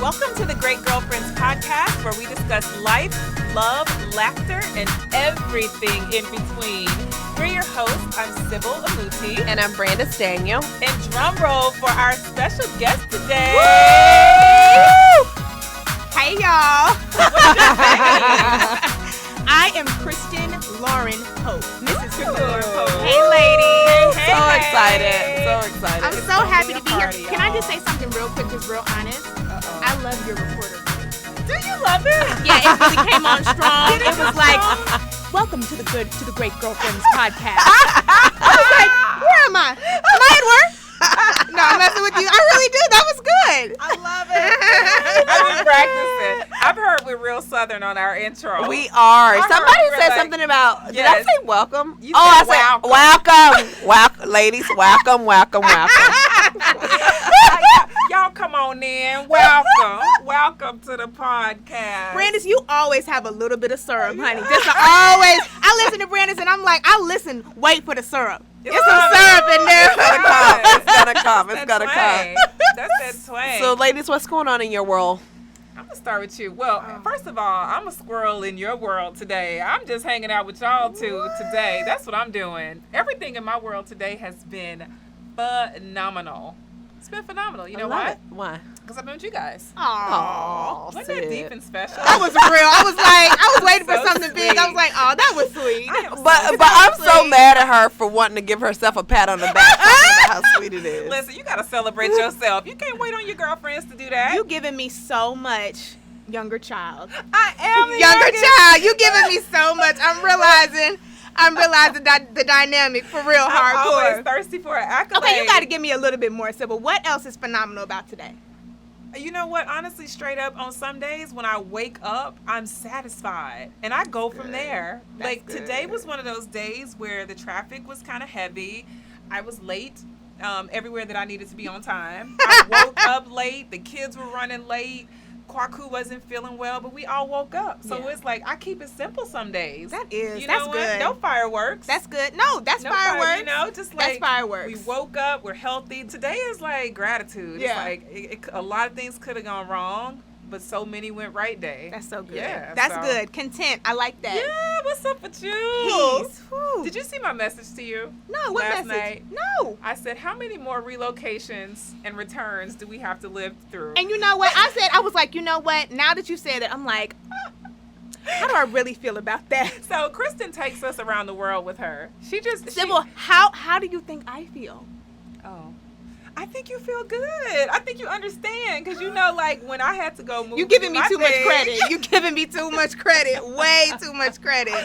Welcome to the Great Girlfriends podcast, where we discuss life, love, laughter, and everything in between. We're your hosts. I'm Sybil Amuti. And I'm Brandis Daniel. And drum roll for our special guest today. Woo! Hey, y'all. I am Kristen Pope. Mrs. Kristen Pope. Hey, ladies. Hey, so excited. I'm so happy to be here. Can I just say something real quick, just real honest? I love your reporter voice. Do you love it? Yeah, it really came on strong. It was like, welcome to the Great Girlfriends podcast. I was like, where am I? Am I at work? No, I'm messing with you. I really did. That was good. I love it. I've been practicing. I've heard we're real Southern on our intro. We are. Somebody said something about, did I say welcome? I said welcome. Welcome. Ladies, welcome. Y'all come on in. Welcome to the podcast. Brandis, you always have a little bit of syrup, honey. Just always. I listen to Brandis and I'm like, wait for the syrup. There's some syrup in there. It's gonna come. That's that twang. So, ladies, what's going on in your world? I'm going to start with you. Well, first of all, I'm a squirrel in your world today. I'm just hanging out with y'all today. That's what I'm doing. Everything in my world today has been phenomenal. It's been phenomenal. You know why? Why? Because I've been with you guys. Aww. Wasn't that deep and special? That was real. I was waiting for something big. I was like, oh, that was sweet. But I'm so mad at her for wanting to give herself a pat on the back. How sweet it is. Listen, you got to celebrate yourself. You can't wait on your girlfriends to do that. You giving me so much younger child. I am the younger youngest. child. You giving me so much. I'm realizing the dynamic for real hardcore. I'm always thirsty for an accolade. Okay, you got to give me a little bit more, Sybil. What else is phenomenal about today? You know what? Honestly, straight up, on some days when I wake up, I'm satisfied. And I go from there. Today was one of those days where the traffic was kind of heavy. I was late everywhere that I needed to be on time. I woke up late. The kids were running late. Kwaku wasn't feeling well, but we all woke up. So it's like, I keep it simple some days. That's good. No fireworks. That's good. No, that's fireworks. Just that's fireworks. We woke up, we're healthy. Today is like gratitude. Yeah. It's like a lot of things could have gone wrong, but so many went right day. That's so good. Yeah, that's good. Content. I like that. Yeah, what's up with you? Peace. Whew. Did you see my message to you? No, what last message? night? No. I said, how many more relocations and returns do we have to live through? And you know what? I was like, you know what? Now that you said it, I'm like, how do I really feel about that? So Kristen takes us around the world with her. Sybil, how do you think I feel? Oh. I think you feel good. I think you understand because when I had to go move. You giving me too much credit. You giving me too much credit. Way too much credit.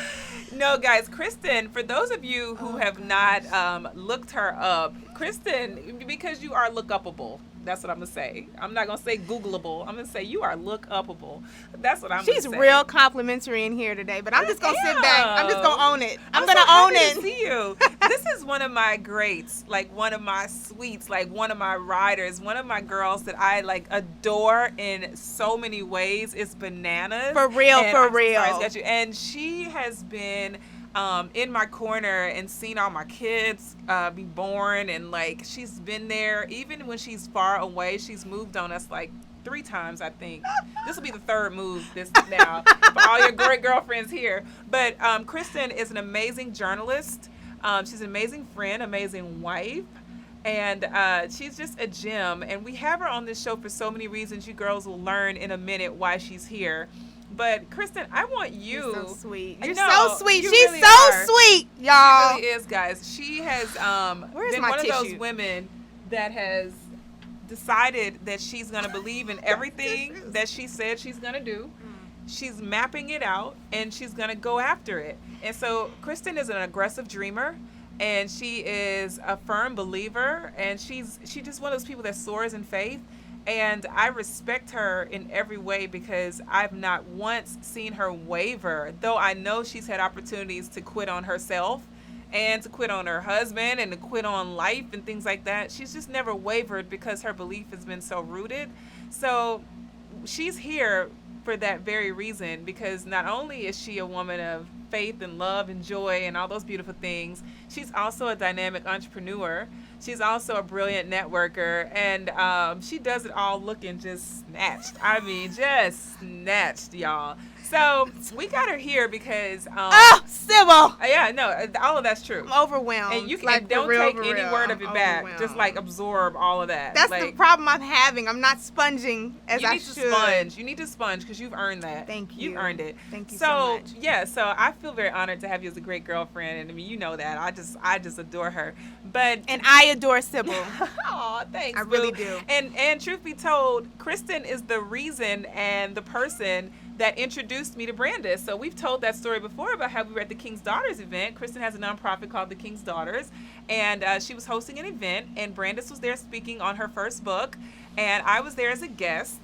No, guys, Kristen, for those of you who have not looked her up, Kristen, because you are look-upable. That's what I'm going to say. I'm not going to say Googleable. I'm going to say you are look-upable. That's what I'm going to say. She's real complimentary in here today, but I'm just going to sit back. I'm just going to own it. I'm going to own it. To see you. This is one of my greats, like one of my sweets, like one of my riders, one of my girls that I adore in so many ways. It's Bananas. For real. And she has been in my corner and seen all my kids be born, and she's been there even when she's far away. She's moved on us 3 times, I think. This will be the 3rd move now for all your great girlfriends here. But Kristen is an amazing journalist. She's an amazing friend, amazing wife. And she's just a gem. And we have her on this show for so many reasons. You girls will learn in a minute why she's here. But Kristen, I want you. You're so sweet. You're so sweet. She's really so sweet, y'all. She really is, guys. She has been one of those women that has decided that she's going to believe in everything that she said she's going to do. She's mapping it out, and she's going to go after it. And so Kristen is an aggressive dreamer, and she is a firm believer, and she's just one of those people that soars in faith. And I respect her in every way because I've not once seen her waver, though I know she's had opportunities to quit on herself and to quit on her husband and to quit on life and things like that. She's just never wavered because her belief has been so rooted. So she's here for that very reason, because not only is she a woman of faith and love and joy and all those beautiful things, she's also a dynamic entrepreneur. She's also a brilliant networker, and she does it all looking just snatched. I mean, just snatched, y'all. So we got her here because Sybil. Yeah, no, all of that's true. I'm overwhelmed. And you can like, don't real, take any word of it back. Just like absorb all of that. That's like, the problem I'm having. I'm not sponging as I should. You need to sponge because you've earned that. Thank you. You've earned it. Thank you so much. Yeah, so I feel very honored to have you as a great girlfriend, and I mean, you know that. I just adore her. And I adore Sybil. Oh, thanks. I really do. And truth be told, Kristen is the reason and the person that introduced me to Brandis. So we've told that story before about how we were at the King's Daughters event. Kristen has a nonprofit called the King's Daughters, and she was hosting an event, and Brandis was there speaking on her first book, and I was there as a guest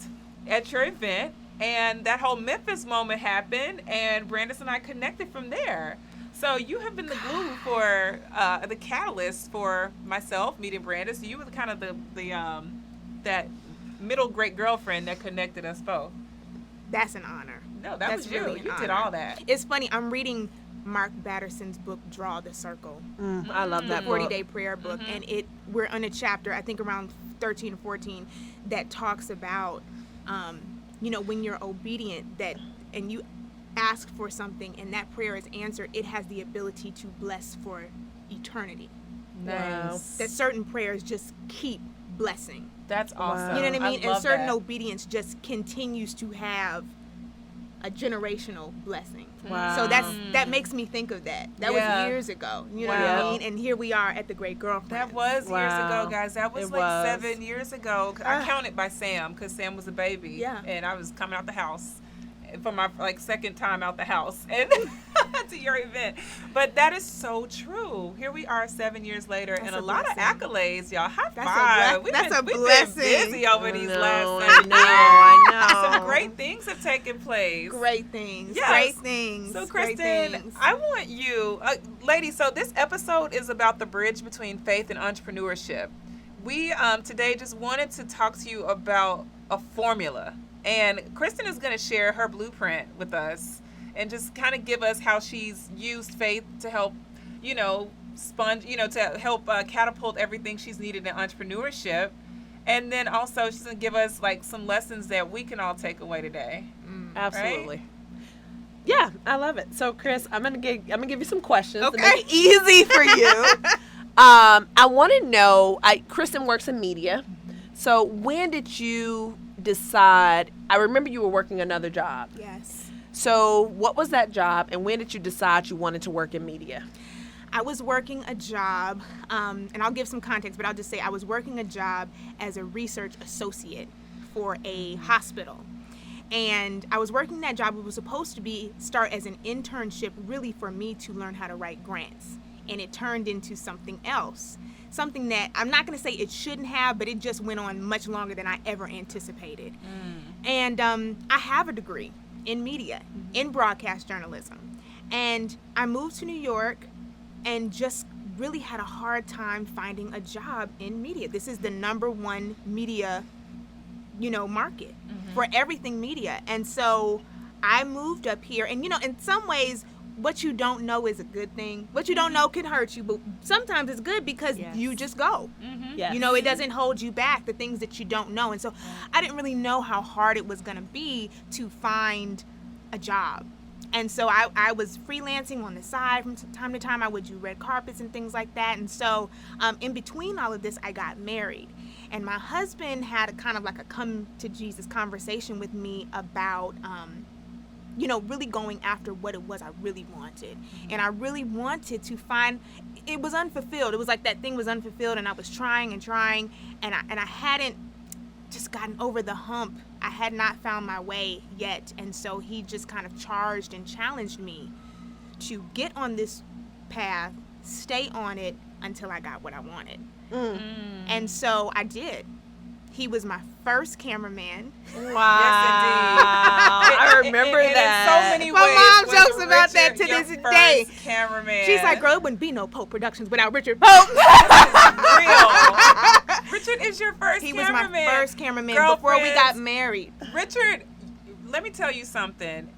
at your event, and that whole Memphis moment happened, and Brandis and I connected from there. So you have been the glue for the catalyst for myself meeting Brandis. You were kind of the that middle great girlfriend that connected us both. That's an honor. No, that was you. Really You did all that. It's funny. I'm reading Mark Batterson's book, Draw the Circle. I love that 40-day prayer book. And we're on a chapter, I think around 13 or 14, that talks about, when you're obedient and you ask for something and that prayer is answered, it has the ability to bless for eternity. Nice. That certain prayers just keep blessing. That's awesome. You know what I mean? I love and certain that. Obedience just continues to have a generational blessing. Wow. So that makes me think of that. That was years ago. You know what I mean? And here we are at the Great Girlfriend. That was years ago, guys. That was 7 years ago. I counted by Sam because Sam was a baby. Yeah. And I was coming out the house for my second time out the house and to your event. But that is so true. Here we are 7 years later, and a lot of accolades, y'all. High five. We've been busy over these last 7 years. I know. Some great things have taken place. Great things. Yes. Great things. So, Kristen, I want you, ladies, so this episode is about the bridge between faith and entrepreneurship. We today just wanted to talk to you about a formula. And Kristen is going to share her blueprint with us and just kind of give us how she's used faith to help, to help catapult everything she's needed in entrepreneurship. And then also she's going to give us some lessons that we can all take away today. Absolutely. Right? Yeah, I love it. So, Chris, I'm gonna give you some questions to Okay. make it easy for you. I want to know. Kristen works in media. So, when did you decide? I remember you were working another job. Yes. So, what was that job, and when did you decide you wanted to work in media? I was working a job, and I'll give some context, but I'll just say I was working a job as a research associate for a hospital. And I was working that job. It was supposed to start as an internship really for me to learn how to write grants. And it turned into something else. Something that I'm not going to say it shouldn't have, but it just went on much longer than I ever anticipated. And I have a degree in media, in broadcast journalism. And I moved to New York and just really had a hard time finding a job in media. This is the #1 media, market for everything media. And so I moved up here, and in some ways, what you don't know is a good thing. What you don't know can hurt you, but sometimes it's good because you just go. Yes. It doesn't hold you back, the things that you don't know. And so I didn't really know how hard it was going to be to find a job. And so I was freelancing on the side from time to time. I would do red carpets and things like that. And so in between all of this, I got married. And my husband had a kind of like a come to Jesus conversation with me about really going after what it was I really wanted. And I really wanted to find, it was unfulfilled. It was like that thing was unfulfilled, and I was trying, and I hadn't just gotten over the hump. I had not found my way yet. And so he just kind of charged and challenged me to get on this path, stay on it until I got what I wanted. And so I did. He was my first cameraman. Wow. Yes, indeed. I remember that. In so many My ways. mom was jokes about that Richard to your this first day. Cameraman. She's like, girl, it wouldn't be no Pope Productions without Richard Pope. Real. Richard is your first He cameraman. was my first cameraman Girlfriends. before we got married. Richard, let me tell you something.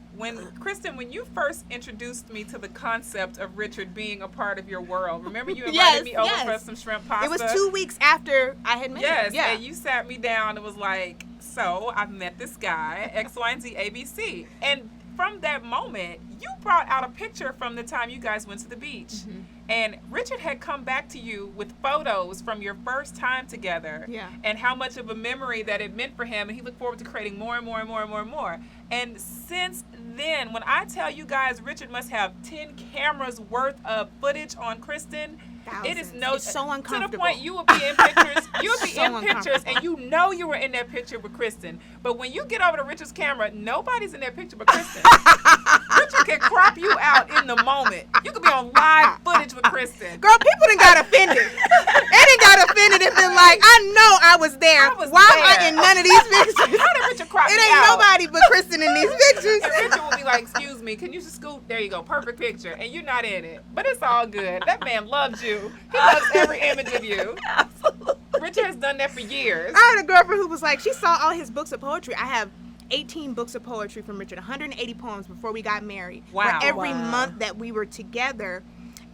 Kristen, when you first introduced me to the concept of Richard being a part of your world, remember you invited Yes, me over yes. for some shrimp pasta? It was 2 weeks after I had met him. Yes, Yeah. and you sat me down and was like, so I've met this guy, X, Y, and Z, ABC. And from that moment, you brought out a picture from the time you guys went to the beach. Mm-hmm. And Richard had come back to you with photos from your first time together. Yeah. And how much of a memory that it meant for him. And he looked forward to creating more and more and more and more and more. And since then, when I tell you guys, Richard must have 10 cameras worth of footage on Kristen. Thousands. It is no, it's so uncomfortable. To the point you will be in pictures. You will be So in pictures, and you know you were in that picture with Kristen. But when you get over to Richard's camera, nobody's in that picture but Kristen. Richard can crop you out in the moment. You could be on live footage with Kristen. Girl, people done got offended. They done got offended and been like, I know I was there. Why am I in none of these pictures? How did Richard crop It me ain't out? nobody but Kristen in these pictures. And Richard will be like, excuse me, can you just scoot? There you go, perfect picture. And you're not in it. But it's all good. That man loves you. He loves every image of you. Absolutely. Richard has done that for years. I had a girlfriend who was like, she saw all his books of poetry. I have 18 books of poetry from Richard, 180 poems before we got married. Wow. For every month that we were together.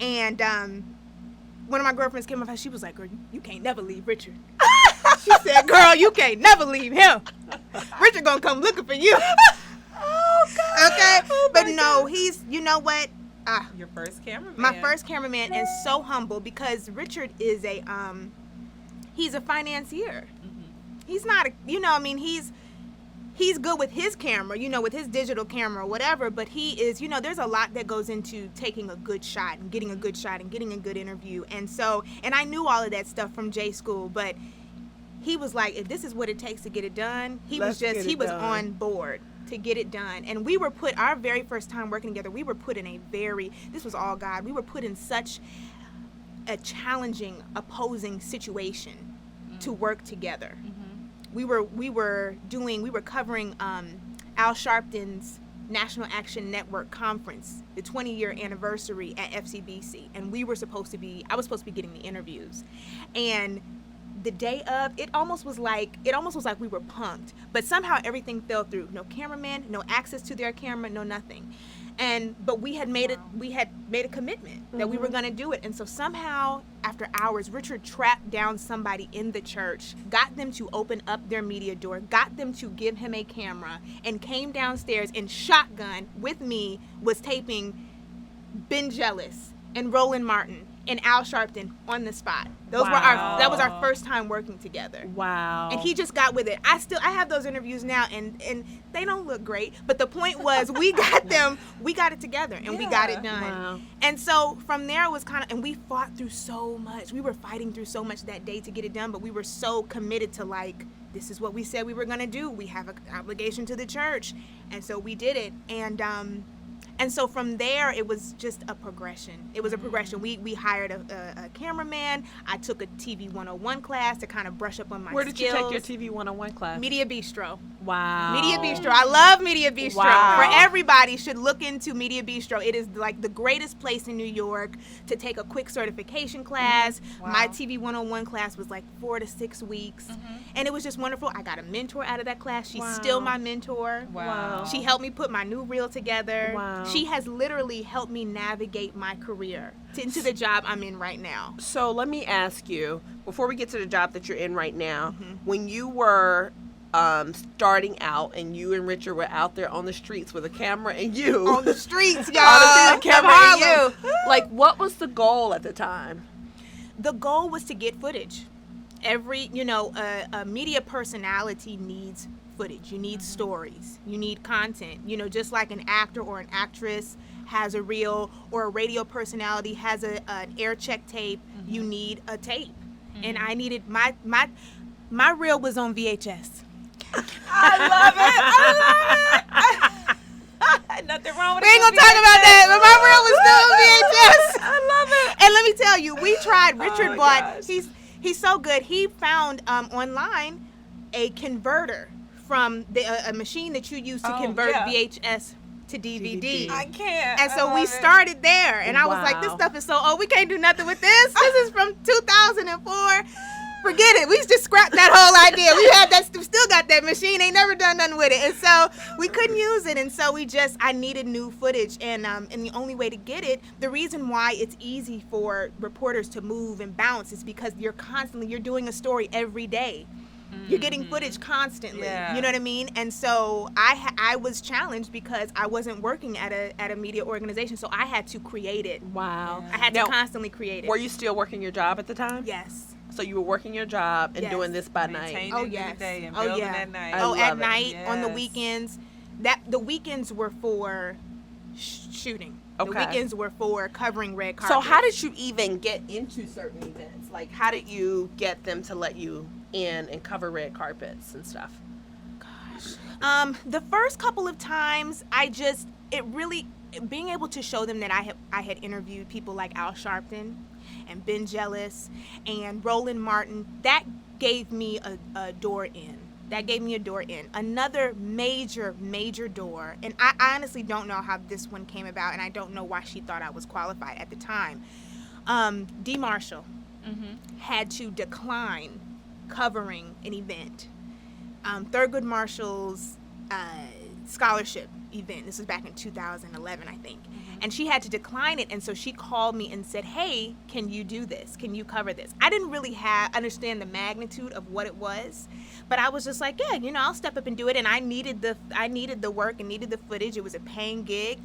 And one of my girlfriends came up, she was like, girl, you can't never leave Richard. She said, girl, you can't never leave him. Richard gonna come looking for you. Oh, God. Okay? Oh, but my no, God. he's, you know what? Your first cameraman. My first cameraman, and so humble because Richard is he's a financier. Mm-hmm. He's not he's good with his camera, with his digital camera or whatever, but he is, there's a lot that goes into taking a good shot and getting a good shot and getting a good interview. And so, and I knew all of that stuff from J School, but he was like, if this is what it takes to get it done, he was on board to get it done. And we were our very first time working together, we were put in this was all God, we were put in such a challenging, opposing situation to work together. Mm-hmm. We were covering Al Sharpton's National Action Network conference, the 20-year anniversary at FCBC, and I was supposed to be getting the interviews. And the day of, it almost was like we were punked, but somehow everything fell through. No cameraman, no access to their camera, no nothing. But we had made a commitment that we were going to do it. And so somehow, after hours, Richard tracked down somebody in the church, got them to open up their media door, got them to give him a camera, and came downstairs and shotgun with me was taping Ben Jealous and Roland Martin and Al Sharpton on the spot. That was our first time working together. Wow. And he just got with it. I have those interviews now, and they don't look great, but the point was we got it together, and we got it done. Wow. And so from there it was and we fought through so much. We were fighting through so much that day to get it done, but we were so committed to this is what we said we were going to do. We have an obligation to the church. And so we did it. And so from there, it was just a progression. It was a progression. We hired a cameraman. I took a TV 101 class to kind of brush up on my skills. Where did you take your TV 101 class? Media Bistro. Wow. Media Bistro. I love Media Bistro. Wow. For everybody should look into Media Bistro. It is like the greatest place in New York to take a quick certification class. Wow. My TV 101 class was like 4 to 6 weeks. And it was just wonderful. I got a mentor out of that class. She's still my mentor. Wow. She helped me put my new reel together. Wow. She has literally helped me navigate my career into the job I'm in right now. So let me ask you, before we get to the job that you're in right now, when you were starting out and you and Richard were out there on the streets with a camera and you. On the streets, y'all. On the camera and you. Like, what was the goal at the time? The goal was to get footage. A media personality needs footage. You need stories. You need content. Just like an actor or an actress has a reel, or a radio personality has an air check tape, you need a tape. And I needed my reel was on VHS. I love it. Nothing wrong with it. We ain't gonna talk about that, but my reel was still on VHS. I love it. And let me tell you, we tried. Richard bought. Gosh. He's so good. He found online a converter from a machine that you use to convert VHS to DVD. I can't. And so we started there, and I was like, this stuff is so old. We can't do nothing with this. This is from 2004. Forget it. We just scrapped that whole idea. We had that, still got that machine. Ain't never done nothing with it. And so we couldn't use it. And so I needed new footage. And the only way to get it, the reason why it's easy for reporters to move and bounce is because you're doing a story every day. You're getting footage constantly. You know what I mean? And so I was challenged because I wasn't working at a media organization, so I had to create it. Wow. I had to constantly create it. Were you still working your job at the time? Yes. So you were working your job and doing this by night. Oh yes. Day and building at night. At night, on the weekends. The weekends were for shooting. Okay. The weekends were for covering red carpet. So how did you even get into certain events? Like, how did you get them to let you in and cover red carpets and stuff? Gosh. The first couple of times, being able to show them that I had interviewed people like Al Sharpton and Ben Jealous and Roland Martin, that gave me a door in. Another major, major door, and I honestly don't know how this one came about, and I don't know why she thought I was qualified at the time. D. Marshall had to decline covering an event. Thurgood Marshall's scholarship event. This was back in 2011, I think. And she had to decline it, and so she called me and said, hey, can you do this? Can you cover this? I didn't really understand the magnitude of what it was, but I was just like, yeah, I'll step up and do it. And I needed the work and needed the footage. It was a paying gig.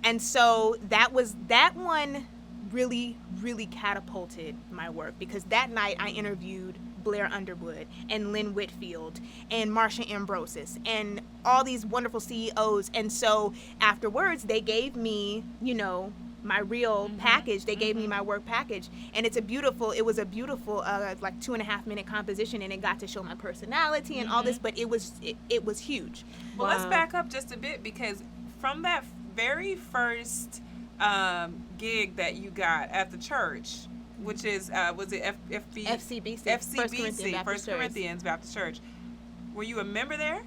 And so that one really, really catapulted my work, because that night I interviewed Blair Underwood and Lynn Whitfield and Marsha Ambrosis and all these wonderful CEOs. And so afterwards they gave me, my real package. They gave me my work package, and it was a beautiful like 2.5 minute composition, and it got to show my personality and all this, but it was huge. Well, let's back up just a bit, because from that very first gig that you got at the church, which is, was it FCBC, First Corinthians Baptist Church. Were you a member there?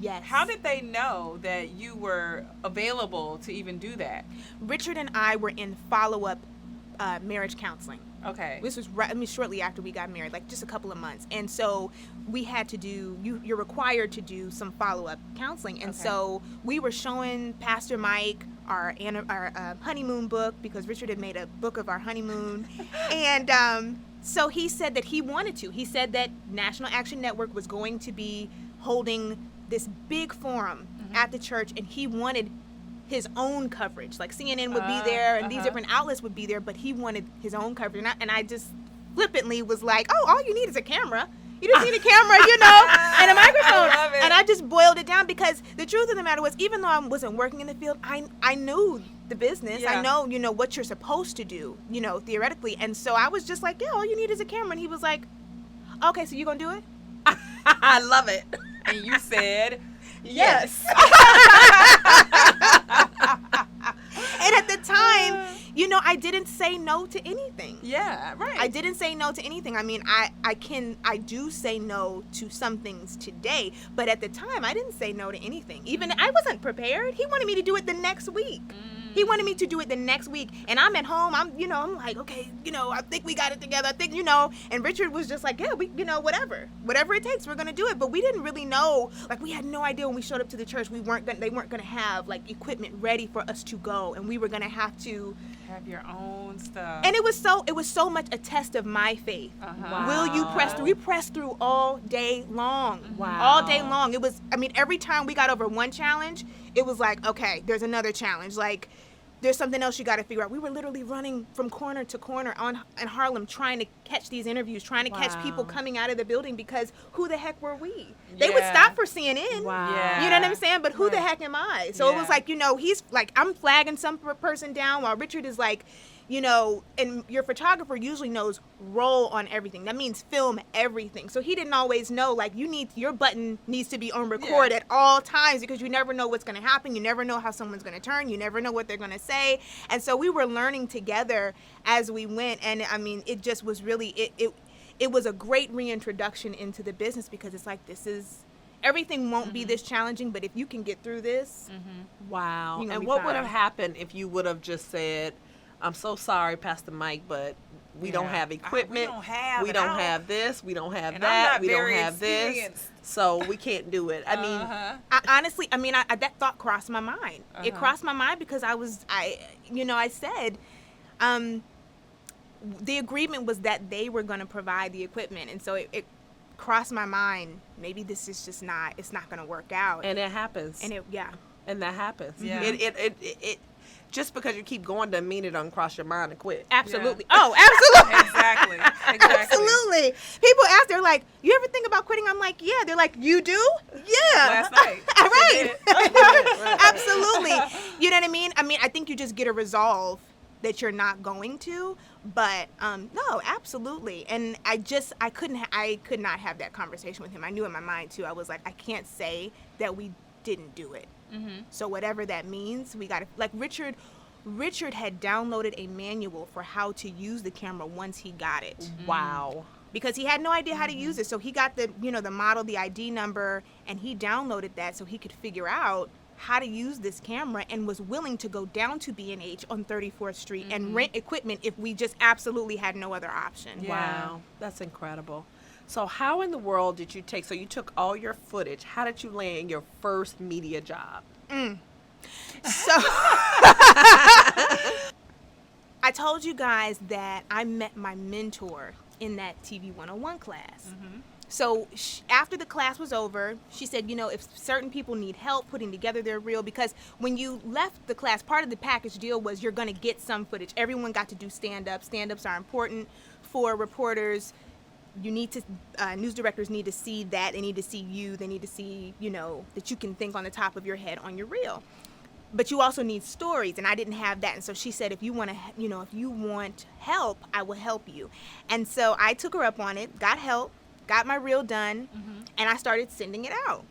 Yes. How did they know that you were available to even do that? Richard and I were in follow-up marriage counseling. Okay. This was shortly after we got married, like just a couple of months. And so we had to you're required to do some follow-up counseling. And so we were showing Pastor Mike our honeymoon book, because Richard had made a book of our honeymoon. And so he said that he wanted to. He said that National Action Network was going to be holding this big forum at the church, and he wanted his own coverage. Like CNN would be there, and these different outlets would be there, but he wanted his own coverage. And I just flippantly was like, oh, all you need is a camera. You just need a camera, and a microphone. I love it. And I just boiled it down, because the truth of the matter was, even though I wasn't working in the field, I knew the business. Yeah. I know, what you're supposed to do, theoretically. And so I was just like, yeah, all you need is a camera. And he was like, okay, so you gonna do it? I love it. And you said, yes. And at the time, I didn't say no to anything. Yeah, right. I didn't say no to anything. I mean, I do say no to some things today, but at the time I didn't say no to anything. Even I wasn't prepared. He wanted me to do it the next week. He wanted me to do it the next week, and I'm at home. I'm like, okay, I think we got it together. I think, and Richard was just like, yeah, we, whatever it takes, we're gonna do it. But we didn't really know. Like, we had no idea when we showed up to the church. They weren't gonna have like equipment ready for us to go, and we were gonna have to have your own stuff. And it was so much a test of my faith. Wow. Will you press through? We pressed through all day long. Wow. All day long. It was, every time we got over one challenge, it was like, okay, there's another challenge. Like, there's something else you got to figure out. We were literally running from corner to corner in Harlem, trying to catch these interviews, trying to catch people coming out of the building, because who the heck were we? They would stop for CNN. Wow. Yeah. You know what I'm saying? But who the heck am I? So it was like, he's like, I'm flagging some person down, while Richard is like, and your photographer usually knows roll on everything. That means film everything. So he didn't always know, like, your button needs to be on record at all times, because you never know what's going to happen. You never know how someone's going to turn. You never know what they're going to say. And so we were learning together as we went. And it just was really, it was a great reintroduction into the business, because it's like, everything won't be this challenging, but if you can get through this. Wow. And what would have happened if you would have just said, I'm so sorry, Pastor Mike, but We don't have equipment. We don't have this. We don't have and that. We don't very have this. So we can't do it. I mean, honestly, that thought crossed my mind. It crossed my mind because I said, the agreement was that they were going to provide the equipment, and so it crossed my mind. Maybe this is just not. It's not going to work out. And it happens. And And that happens. Yeah. It just because you keep going doesn't mean it doesn't cross your mind and quit. Absolutely. Yeah. Oh, absolutely. Exactly. Absolutely. People ask, they're like, you ever think about quitting? I'm like, yeah. They're like, you do? Yeah. Last night. Right. Right. Absolutely. You know what I mean? I think you just get a resolve that you're not going to, but no, absolutely. And I could not have that conversation with him. I knew in my mind too. I was like, I can't say that we didn't do it. Mm-hmm. So whatever that means, we got to, like Richard had downloaded a manual for how to use the camera once he got it. Mm-hmm. Wow. Because he had no idea how to use it. So he got the model, the ID number, and he downloaded that so he could figure out how to use this camera, and was willing to go down to B&H on 34th Street and rent equipment if we just absolutely had no other option. Yeah. Wow. That's incredible. So how in the world did you so you took all your footage, how did you land your first media job? So I told you guys that I met my mentor in that TV 101 class. Mm-hmm. So after the class was over, she said, if certain people need help putting together their reel, because when you left the class, part of the package deal was you're going to get some footage. Everyone got to do stand-ups. Stand-ups are important for reporters. You need to, news directors need to see that. They need to see you. They need to see, that you can think on the top of your head on your reel. But you also need stories, and I didn't have that. And so she said, if you want help, I will help you. And so I took her up on it, got help, got my reel done, and I started sending it out.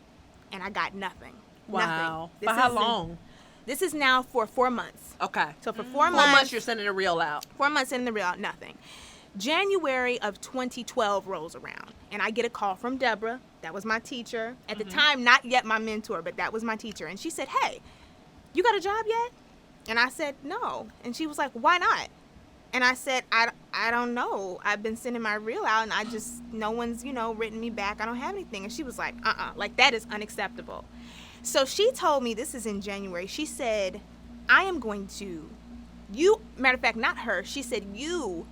And I got nothing. Wow. Nothing. For how long? This is now for 4 months. Okay. So for 4 months. 4 months you're sending a reel out. 4 months sending the reel out, nothing. January of 2012 rolls around, and I get a call from Deborah. That was my teacher. At the time, not yet my mentor, but that was my teacher. And she said, hey, you got a job yet? And I said, no. And she was like, why not? And I said, I don't know. I've been sending my reel out, and no one's, written me back. I don't have anything. And she was like, like that is unacceptable. So she told me, this is in January, she said, I am going to, matter of fact, not her, she said, you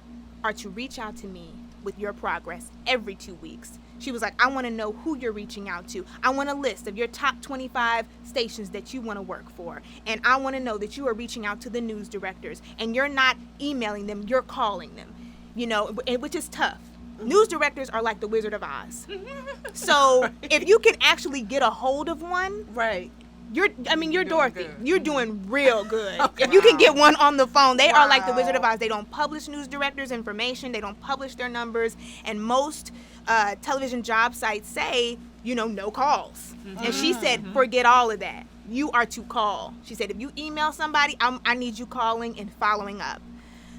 are to reach out to me with your progress every 2 weeks. She was like, I want to know who you're reaching out to. I want a list of your top 25 stations that you want to work for. And I want to know that you are reaching out to the news directors. And you're not emailing them, you're calling them, which is tough. News directors are like the Wizard of Oz. So if you can actually get a hold of one, right. You're Dorothy. Good. You're doing real good. Okay. If you can get one on the phone, they are like the Wizard of Oz. They don't publish news directors' information. They don't publish their numbers. And most television job sites say, no calls. Mm-hmm. And she said, forget all of that. You are to call. She said, if you email somebody, I need you calling and following up.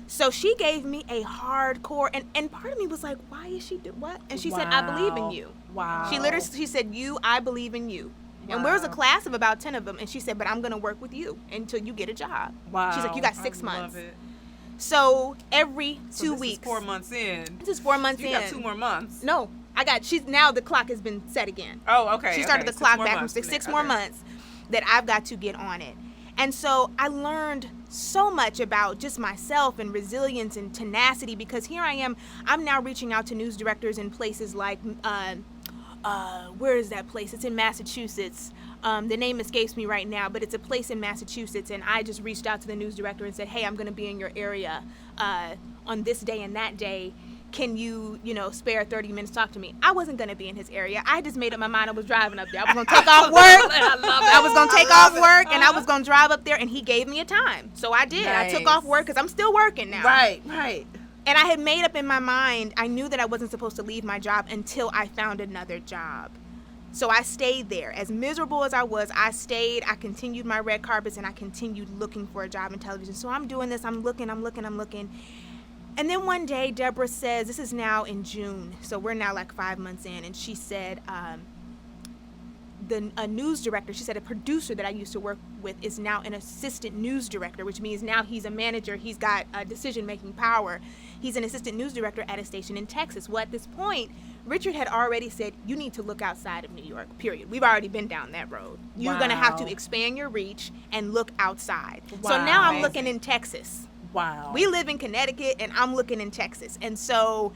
So she gave me a hardcore, and part of me was like, why is she what? And she said, I believe in you. Wow. She said, I believe in you. Wow. And there was a class of about 10 of them, and she said, but I'm going to work with you until you get a job. Wow. She's like, you got 6 months. Love it. So every 2 weeks. This is 4 months in. This is 4 months in. You got 2 more months. No, now the clock has been set again. Oh, okay. She started the clock back from 6 more months that I've got to get on it. And so I learned so much about just myself and resilience and tenacity, because here I am, I'm now reaching out to news directors in places like, where is that place? It's in Massachusetts. The name escapes me right now, but it's a place in Massachusetts, and I just reached out to the news director and said, hey, I'm going to be in your area on this day and that day. Can you, spare 30 minutes to talk to me? I wasn't going to be in his area. I just made up my mind I was driving up there. I was going to take off work. I was going to take off work, and I was going to drive up there, and he gave me a time. So I did. Nice. I took off work because I'm still working now. Right. And I had made up in my mind, I knew that I wasn't supposed to leave my job until I found another job. So I stayed there. As miserable as I was, I stayed. I continued my red carpets, and I continued looking for a job in television. So I'm doing this. I'm looking. And then one day, Deborah says, this is now in June, so we're now like 5 months in, and she said, a news director, she said a producer that I used to work with is now an assistant news director, which means now he's a manager. He's got decision-making power. He's an assistant news director at a station in Texas. Well, at this point, Richard had already said, you need to look outside of New York, period. We've already been down that road. You're going to have to expand your reach and look outside. Wow. So now I'm looking in Texas. Wow. We live in Connecticut, and I'm looking in Texas. And so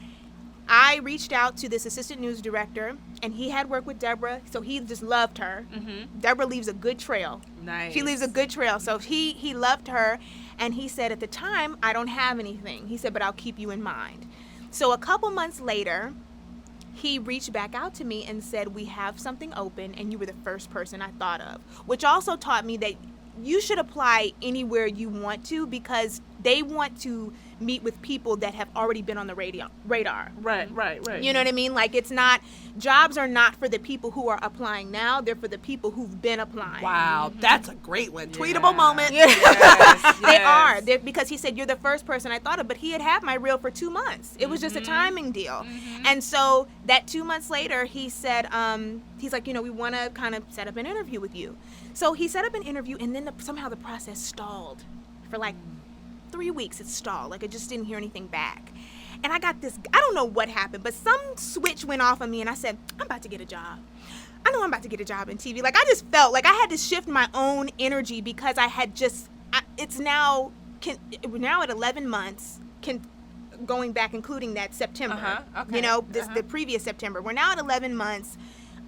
I reached out to this assistant news director, and he had worked with Deborah, so he just loved her. Mm-hmm. Deborah leaves a good trail. Nice. She leaves a good trail. So he loved her, and he said, at the time, I don't have anything. He said, but I'll keep you in mind. So a couple months later, he reached back out to me and said, we have something open, and you were the first person I thought of, which also taught me that you should apply anywhere you want to, because they want to meet with people that have already been on the radar. Right. You know what I mean? Like, it's not, jobs are not for the people who are applying now. They're for the people who've been applying. Wow. Mm-hmm. That's a great one. Yeah. Tweetable moment. Yeah. Yes. They are. Because he said, you're the first person I thought of, but he had my reel for 2 months. It was just a timing deal. Mm-hmm. And so that 2 months later, he said, he's like, we want to kind of set up an interview with you. So he set up an interview, and then somehow the process stalled for like 3 weeks. It stalled. Like, I just didn't hear anything back. And I got this, I don't know what happened, but some switch went off on me, and I said, I'm about to get a job. I know I'm about to get a job in TV. Like, I just felt like I had to shift my own energy, because I had just, it's now, we're now at 11 months, going back, including that September, okay. The previous September. We're now at 11 months.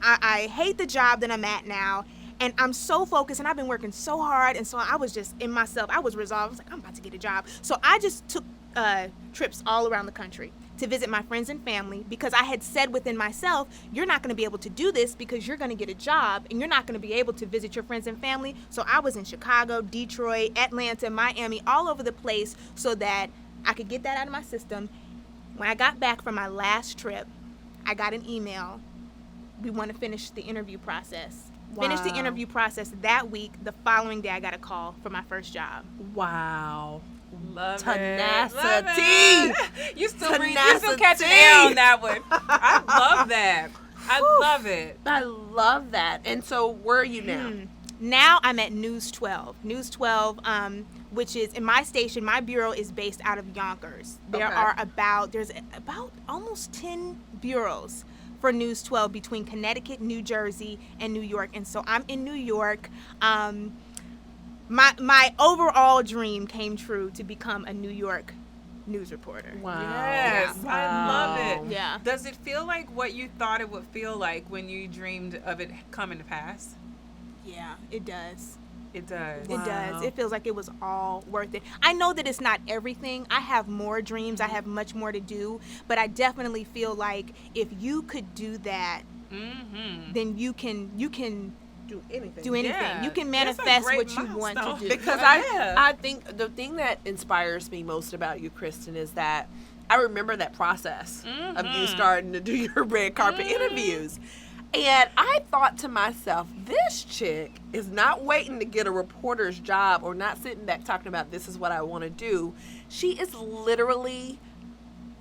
I hate the job that I'm at now. And I'm so focused, and I've been working so hard, and so I was just in myself. I was resolved. I was like, I'm about to get a job. So I just took trips all around the country to visit my friends and family, because I had said within myself, you're not going to be able to do this because you're going to get a job, and you're not going to be able to visit your friends and family. So I was in Chicago, Detroit, Atlanta, Miami, all over the place, so that I could get that out of my system. When I got back from my last trip, I got an email. We want to finish the interview process. Wow. Finished the interview process that week. The following day, I got a call for my first job. Wow. Love Tenacity. It. You still catching air on that one. I love that. I love it. I love that. And so where are you now? Now I'm at News 12. News 12, which is in my station. My bureau is based out of Yonkers. There's about almost 10 bureaus for News 12 between Connecticut, New Jersey, and New York. And so I'm in New York. My overall dream came true to become a New York news reporter. Wow. Yes, wow. I love it. Yeah. Does it feel like what you thought it would feel like when you dreamed of it coming to pass? Yeah, it does. It does. It does. It feels like it was all worth it. I know that it's not everything. I have more dreams. I have much more to do. But I definitely feel like if you could do that, then you can do anything. Yeah. You can manifest what you want to do. Because I think the thing that inspires me most about you, Kristen, is that I remember that process of you starting to do your red carpet interviews. And I thought to myself, this chick is not waiting to get a reporter's job or not sitting back talking about this is what I want to do. She is literally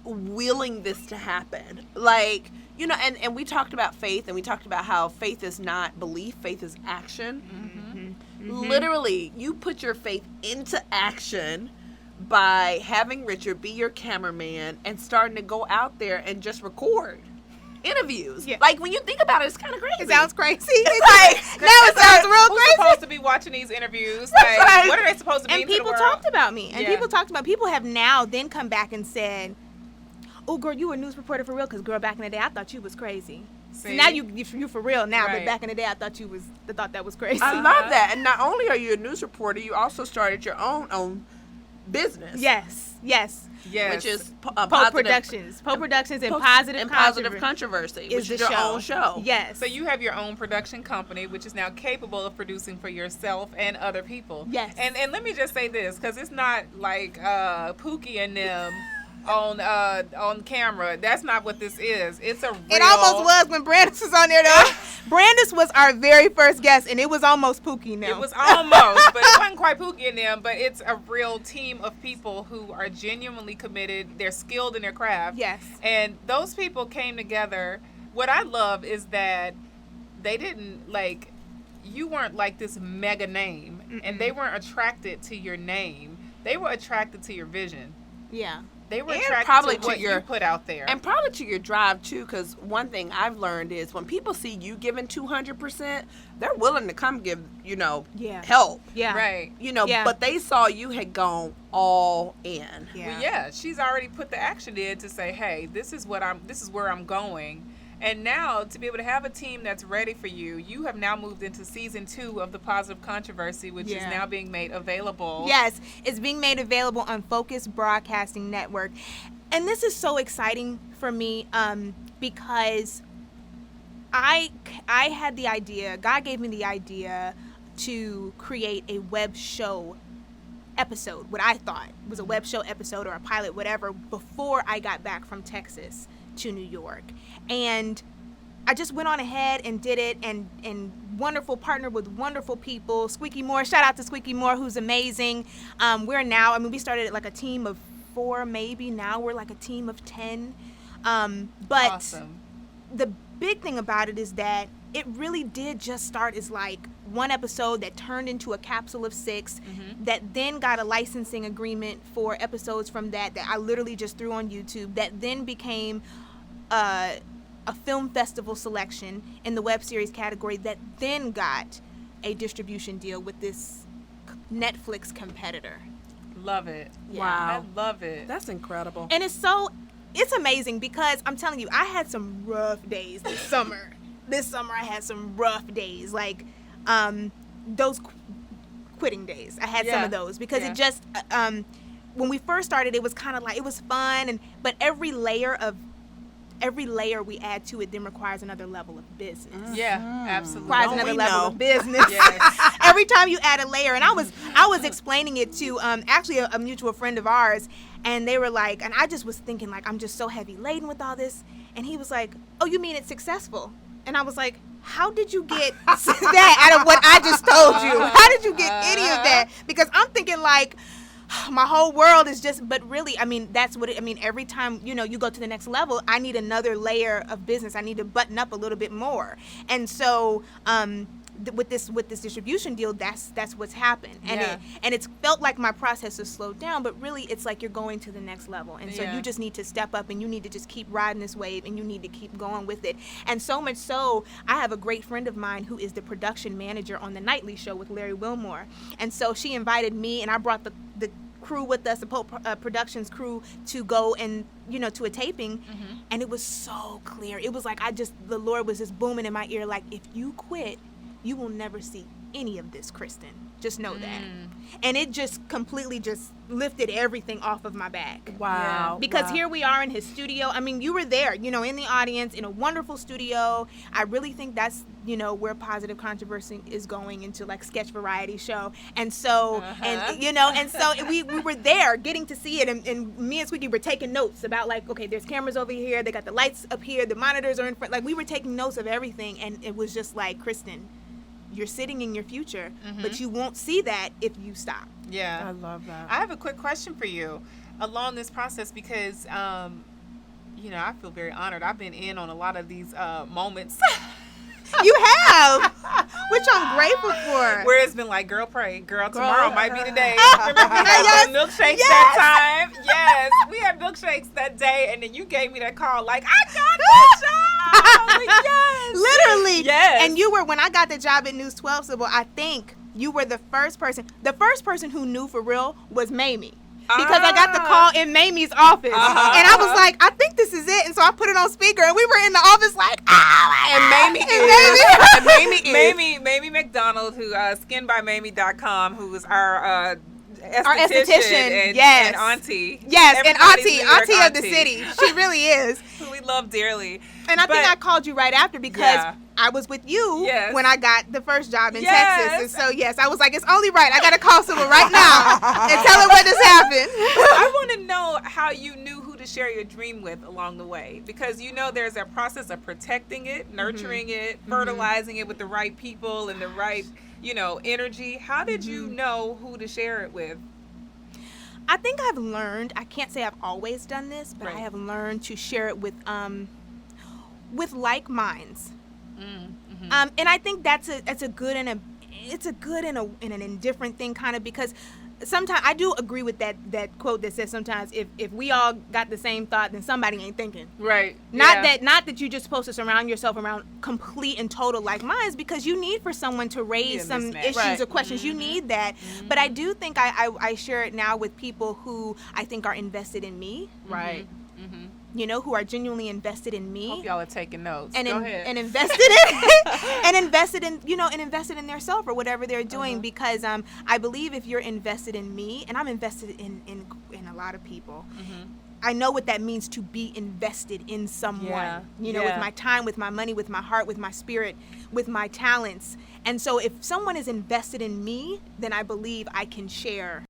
willing this to happen. Like, and we talked about faith, and we talked about how faith is not belief, faith is action. Literally, you put your faith into action by having Richard be your cameraman and starting to go out there and just record interviews. Yeah. Like, when you think about it, it's kind of crazy. It sounds crazy. It's now it sounds real crazy. Who's supposed to be watching these interviews? Like, what are they supposed to be? And people talked about me. And people have now then come back and said, oh, girl, you were a news reporter for real? Because, girl, back in the day, I thought you was crazy. See? Now you for real now, but back in the day, I thought that was crazy. I love that. And not only are you a news reporter, you also started your own business. Yes. Which is Pope Productions. Pope Productions and Positive Controversy, which is your own show. Yes. So you have your own production company, which is now capable of producing for yourself and other people. Yes. And let me just say this, because it's not like Pookie and them on camera. That's not what this is. It's a real... It almost was when Brandis was on there, though. Brandis was our very first guest, and it was almost Pookie now. It was almost, but it wasn't quite Pookie and them, but it's a real team of people who are genuinely committed. They're skilled in their craft. Yes. And those people came together. What I love is that they didn't like, you weren't like this mega name, and they weren't attracted to your name. They were attracted to your vision. Yeah. They were attracted to what you put out there. And probably to your drive, too, because one thing I've learned is when people see you giving 200%, they're willing to come give, help. Yeah. Right. But they saw you had gone all in. Yeah. Well, she's already put the action in to say, hey, this is where I'm going. And now, to be able to have a team that's ready for you, you have now moved into season 2 of the Positive Controversy, which is now being made available. Yes, it's being made available on Focus Broadcasting Network. And this is so exciting for me because I had the idea, God gave me the idea to create a web show episode, what I thought was a web show episode or a pilot, whatever, before I got back from Texas to New York. And I just went on ahead and did it, and wonderful partner with wonderful people. Squeaky Moore, shout out to Squeaky Moore, who's amazing. We started like a team of 4, maybe now we're like a team of 10. But awesome. The big thing about it is that it really did just start as like one episode that turned into a capsule of 6 that then got a licensing agreement for episodes from that I literally just threw on YouTube, that then became a film festival selection in the web series category, that then got a distribution deal with this Netflix competitor. Love it. Yeah. Wow. I love it. That's incredible. And it's amazing because I'm telling you, I had some rough days this summer. This summer I had some rough days, like those quitting days. I had some of those because it just when we first started, it was kind of like, it was fun, but every layer we add to it then requires another level of business. Yeah, absolutely. Requires another level of business. Yes. Every time you add a layer, and I was explaining it to actually a mutual friend of ours, and they were like, and I just was thinking like, I'm just so heavy laden with all this, and he was like, oh, you mean it's successful? And I was like, how did you get that out of what I just told you? How did you get any of that? Because I'm thinking like, my whole world is just, but really, that's what every time, you go to the next level, I need another layer of business. I need to button up a little bit more. And so, with this distribution deal, that's what's happened. And it's felt like my process has slowed down, but really it's like you're going to the next level. And so you just need to step up, and you need to just keep riding this wave, and you need to keep going with it. And so much so, I have a great friend of mine who is the production manager on the Nightly Show with Larry Wilmore. And so she invited me, and I brought the crew with us, the Pope Productions crew, to go and to a taping, and it was so clear. It was like the Lord was just booming in my ear, like, if you quit, you will never see any of this, Kristen. Just know that. And it just completely just lifted everything off of my back. Wow. Because here we are in his studio. You were there, in the audience, in a wonderful studio. I really think that's, where Positive Controversy is going, into like sketch variety show. And so, and so we were there getting to see it. And me and Squeaky were taking notes about like, okay, there's cameras over here. They got the lights up here. The monitors are in front. Like, we were taking notes of everything. And it was just like, Kristen, you're sitting in your future, but you won't see that if you stop. Yeah. I love that. I have a quick question for you along this process because, I feel very honored. I've been in on a lot of these moments. You have, which I'm grateful for. Where it's been like, girl, pray. Girl, tomorrow might be the day. Remember we had milkshakes that time? Yes. We had milkshakes that day, and then you gave me that call like, I got the job. Like, yes. Literally. Yes. And you were, when I got the job at News 12, Sybil, I think you were the first person who knew for real was Mamie. Because I got the call in Mamie's office. And I was like, I think this is it. And so I put it on speaker, and we were in the office like, Mamie McDonald, who skinbymamie.com, who is our esthetician and auntie. Yes, and auntie of the city. She really is. Who we love dearly. And I think I called you right after because I was with you when I got the first job in Texas. And so, I was like, it's only right. I got to call someone right now and tell her what just happened. I want to know how you knew who to share your dream with along the way. Because there's a process of protecting it, nurturing it, fertilizing it with the right people and the right, energy. How did you know who to share it with? I think I've learned, I can't say I've always done this, but I have learned to share it with like minds. And I think that's a good and an indifferent thing, kind of, because sometimes I do agree with that quote that says sometimes if we all got the same thought, then somebody ain't thinking. Right. Not that you're just supposed to surround yourself around complete and total like minds, because you need for someone to raise some issues or questions. You need that. But I do think I share it now with people who I think are invested in me. Right. Who are genuinely invested in me. Hope y'all are taking notes. And Go ahead. And invested in their self or whatever they're doing, because I believe if you're invested in me, and I'm invested in a lot of people. I know what that means to be invested in someone, with my time, with my money, with my heart, with my spirit, with my talents. And so if someone is invested in me, then I believe I can share.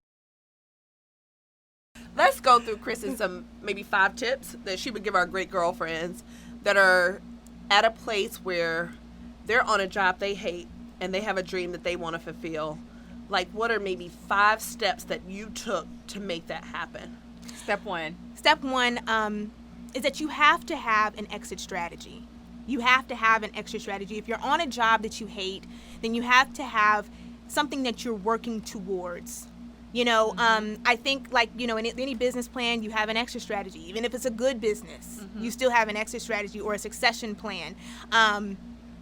Let's go through, Kristen, some maybe 5 tips that she would give our great girlfriends that are at a place where they're on a job they hate and they have a dream that they want to fulfill. Like, what are maybe 5 steps that you took to make that happen? Step 1 is that you have to have an exit strategy. You have to have an exit strategy. If you're on a job that you hate, then you have to have something that you're working towards. I think, in any business plan, you have an exit strategy. Even if it's a good business, you still have an exit strategy or a succession plan.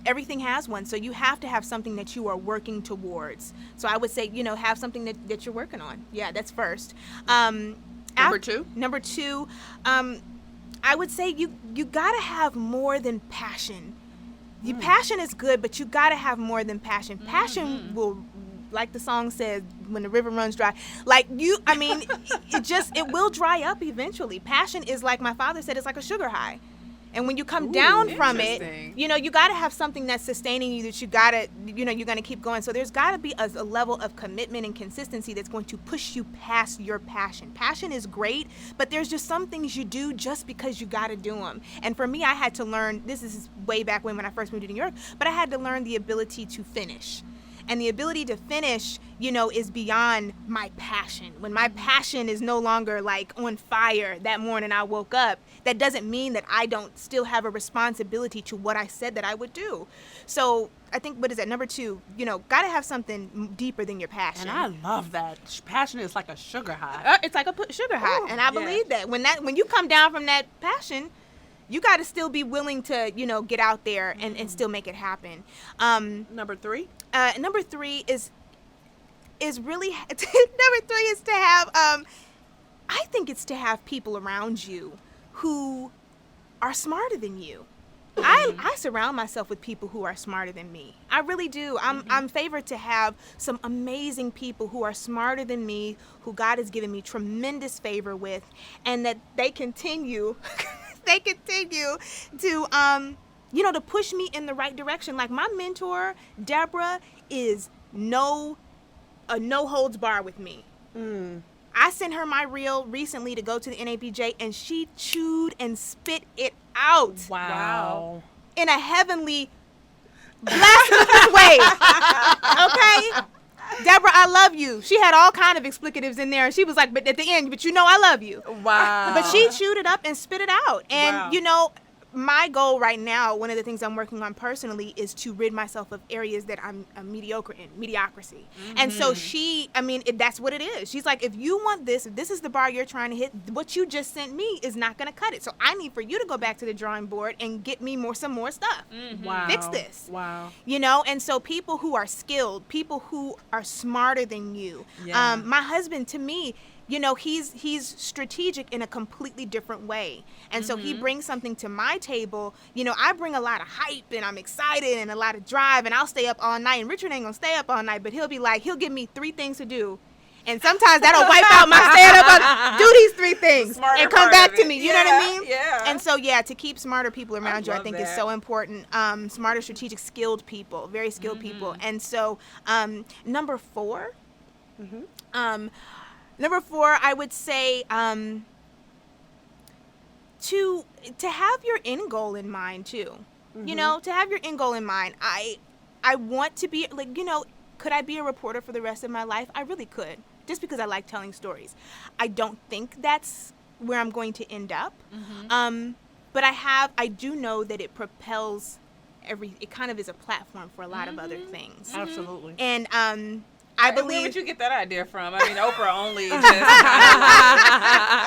Everything has one. So you have to have something that you are working towards. So I would say, have something that you're working on. Yeah, that's first. Number 2? Number 2, I would say you got to have more than passion. Your passion is good, but you got to have more than passion. Passion will, like the song says, when the river runs dry, it will dry up eventually. Passion is, like my father said, it's like a sugar high. And when you come down from it, you got to have something that's sustaining you, that you got to, you're going to keep going. So there's got to be a level of commitment and consistency that's going to push you past your passion. Passion is great, but there's just some things you do just because you got to do them. And for me, I had to learn, this is way back when I first moved to New York, but I had to learn the ability to finish. And the ability to finish, is beyond my passion. When my passion is no longer like on fire that morning I woke up, that doesn't mean that I don't still have a responsibility to what I said that I would do. So I think, what is that? Number 2, got to have something deeper than your passion. And I love that. Passion is like a sugar high. It's like a sugar high. And I believe that. When you come down from that passion, you got to still be willing to, get out there and still make it happen. Number 3? Number 3 is really, number 3 is to have, I think it's to have people around you who are smarter than you. I surround myself with people who are smarter than me. I really do. I'm favored to have some amazing people who are smarter than me, who God has given me tremendous favor with, and that they continue to to push me in the right direction. Like my mentor, Deborah, is no holds bar with me. I sent her my reel recently to go to the NABJ, and she chewed and spit it out. Wow. In a heavenly, blasphemous way. Okay? Deborah, I love you. She had all kind of explicatives in there, and she was like, but at the end, but I love you. Wow. But she chewed it up and spit it out. And, my goal right now, one of the things I'm working on personally, is to rid myself of areas that I'm mediocre in, mediocrity. And so that's what it is. She's like, if you want this, if this is the bar you're trying to hit, what you just sent me is not going to cut it. So I need for you to go back to the drawing board and get me some more stuff. Wow. Fix this. Wow. And so people who are skilled, people who are smarter than you. Yeah. My husband, to me, he's strategic in a completely different way. And so he brings something to my table. I bring a lot of hype, and I'm excited, and a lot of drive, and I'll stay up all night. And Richard ain't gonna stay up all night, but he'll give me 3 things to do. And sometimes that'll wipe out my staying up, do these 3 things and come back to me. You know what I mean? Yeah. And so, to keep smarter people around you, I think is so important. Smarter, strategic, skilled people, very skilled people. And so, number 4, I would say to have your end goal in mind too. To have your end goal in mind. I want to be could I be a reporter for the rest of my life? I really could, just because I like telling stories. I don't think that's where I'm going to end up. But I do know that it propels it kind of is a platform for a lot of other things. Absolutely. And I believe. Where would you get that idea from? I mean, Oprah only. Just,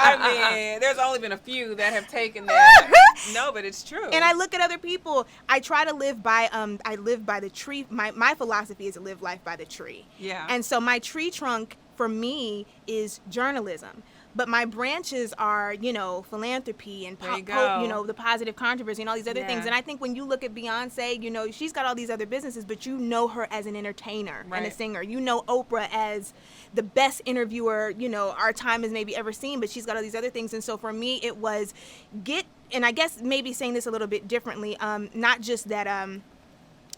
I mean, there's only been a few that have taken that. No, but it's true. And I look at other people. I try to live by. I live by the tree. My philosophy is to live life by the tree. Yeah. And so my tree trunk for me is journalism. But my branches are, philanthropy and the positive controversy and all these other things. And I think when you look at Beyonce, she's got all these other businesses, but you know her as an entertainer and a singer. You know Oprah as the best interviewer, our time has maybe ever seen, but she's got all these other things. And so for me, it was and I guess maybe saying this a little bit differently, not just that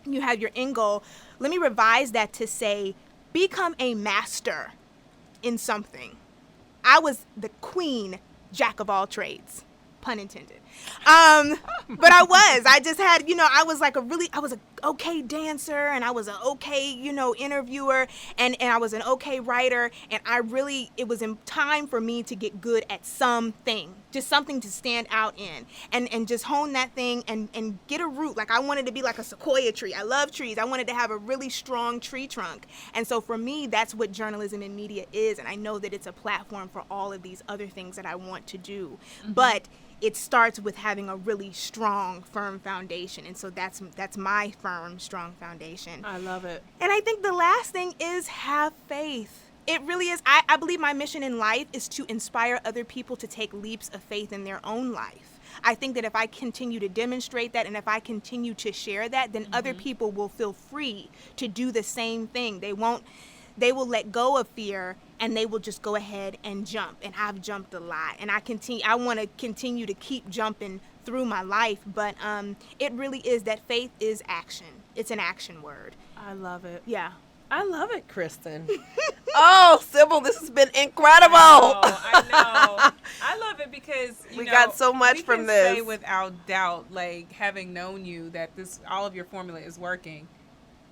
you have your end goal. Let me revise that to say, become a master in something. I was the queen, jack of all trades, pun intended. But I just had, I was an okay dancer, and I was an okay, interviewer, and I was an okay writer, and it was in time for me to get good at something, just something to stand out in, and just hone that thing and get a root. Like I wanted to be like a sequoia tree. I love trees. I wanted to have a really strong tree trunk. And so for me, that's what journalism and media is. And I know that it's a platform for all of these other things that I want to do. Mm-hmm. But it starts with having a really strong, firm foundation. And so that's my firm, strong foundation. I love it. And I think the last thing is have faith. It really is. I believe my mission in life is to inspire other people to take leaps of faith in their own life. I think that if I continue to demonstrate that and if I continue to share that, then other people will feel free to do the same thing. They will let go of fear and they will just go ahead and jump. And I've jumped a lot, and I want to continue to keep jumping through my life. But it really is that faith is action. It's an action word. I love it. Yeah. I love it, Kristen. Oh, Sybil, this has been incredible. I know. I love it because we got so much from this. We can say without doubt, like having known you, that all of your formula is working.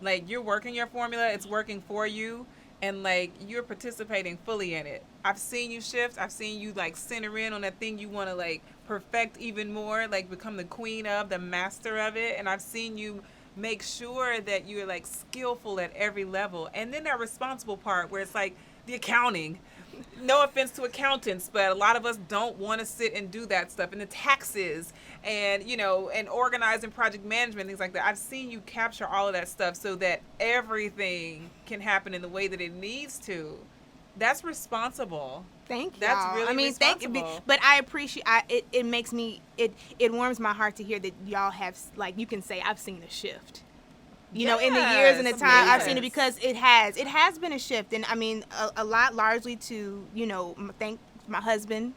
Like you're working your formula, it's working for you, and like you're participating fully in it. I've seen you shift. I've seen you like center in on that thing you want to like perfect even more, like become the queen of, the master of it. And I've seen you make sure that you're like skillful at every level. And then that responsible part where it's like the accounting. No offense to accountants, but a lot of us don't want to sit and do that stuff. And the taxes and, and organizing project management, things like that. I've seen you capture all of that stuff so that everything can happen in the way that it needs to. That's responsible. Thank you. That's really responsible. Thank you. But I appreciate it makes me it warms my heart to hear that y'all have, like, you can say I've seen a shift. In the years and the time I've seen it, because it has been a shift. And I mean a lot largely to, thank my husband.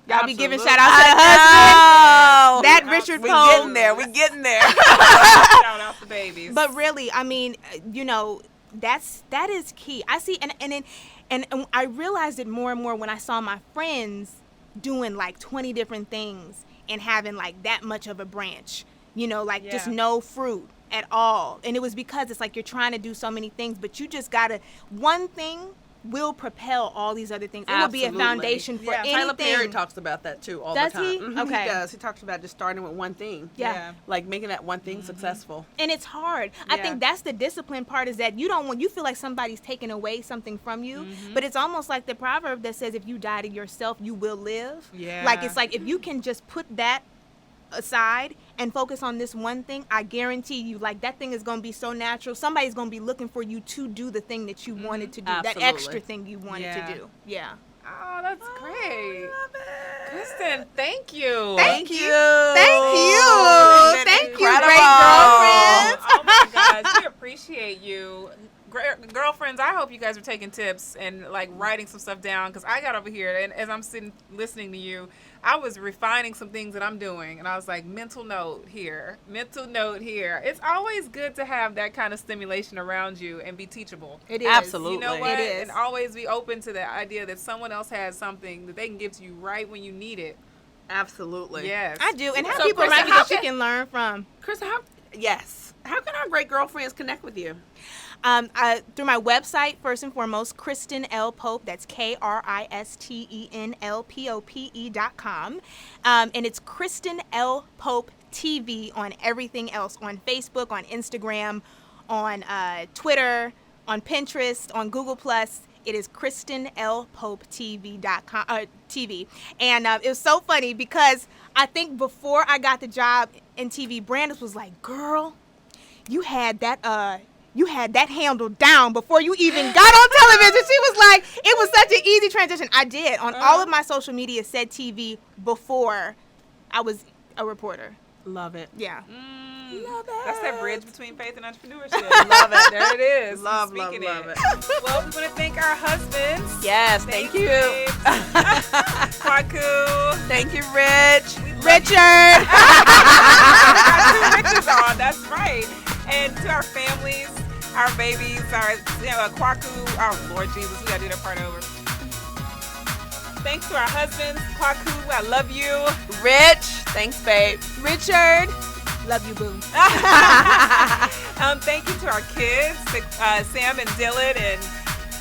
Y'all be giving shout outs to the husband. That Richard Pope. We getting there. Shout out the babies. But really, I mean, that is key. I see, and I realized it more and more when I saw my friends doing like 20 different things and having like that much of a branch, just no fruit at all. And it was because it's like you're trying to do so many things, but you just gotta, one thing will propel all these other things. It will be a foundation for anything. Tyler Perry talks about that too all the time. Does he? Mm-hmm. Okay. He does. He talks about just starting with one thing. Yeah. Like making that one thing successful. And it's hard. I think that's the discipline part, is that you feel like somebody's taking away something from you, but it's almost like the proverb that says, if you die to yourself, you will live. Yeah. Like, it's like if you can just put that aside and focus on this one thing, I guarantee you, like, that thing is going to be so natural. Somebody's going to be looking for you to do the thing that you wanted to do. Absolutely. That extra thing you wanted to do. Yeah. Oh, that's great. I love it. Kristen, thank you. Thank you. Thank you, Incredible. great girlfriends. Oh my gosh, we appreciate you. Girlfriends, I hope you guys are taking tips and like writing some stuff down, because I got over here and as I'm sitting listening to you, I was refining some things that I'm doing, and I was like, mental note here. It's always good to have that kind of stimulation around you and be teachable. It is. Absolutely. You know what? It is. And always be open to the idea that someone else has something that they can give to you right when you need it. Absolutely. Yes. I do. And have So, people around Kristen, you that you can learn from. Chris, how can our great girlfriends connect with you? Through my website, first and foremost, Kristen L. Pope. That's KristenLPope.com. And it's Kristen L. Pope TV on everything else, on Facebook, on Instagram, on Twitter, on Pinterest, on Google+. It is KristenLPopeTV.com TV. And it was so funny because I think before I got the job in TV, Brandis was like, girl, you had that handle down before you even got on television. She was like, it was such an easy transition. I did. On all of my social media said TV before I was a reporter. Love it. Yeah. Love it. That's that bridge between faith and entrepreneurship. Love it. There it is. Love it. Well, we want to thank our husbands. Yes, thank you. Kwaku. Thank you, Rich. Richard. Two Riches on. That's right. And to our families, our babies, our Kwaku. Oh, Lord Jesus, we got to do that part over. Thanks to our husbands, Kwaku, I love you. Rich, thanks, babe. Richard, love you, boo. Thank you to our kids, Sam and Dylan and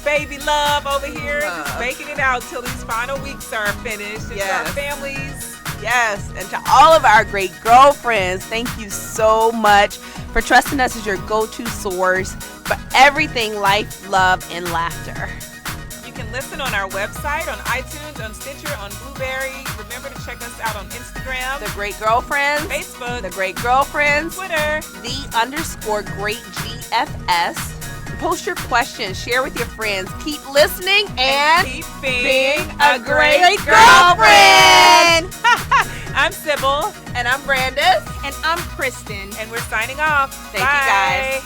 baby Love over here, just making it out till these final weeks are finished. And to our families. Yes, and to all of our great girlfriends, thank you so much for trusting us as your go-to source for everything life, love, and laughter. You can listen on our website, on iTunes, on Stitcher, on Blueberry. Remember to check us out on Instagram. The Great Girlfriends. Facebook. The Great Girlfriends. Twitter. _GreatGFS. Post your questions. Share with your friends. Keep listening and keep being a great girlfriend. I'm Sybil. And I'm Brandis. And I'm Kristen. And we're signing off. Thank you, guys.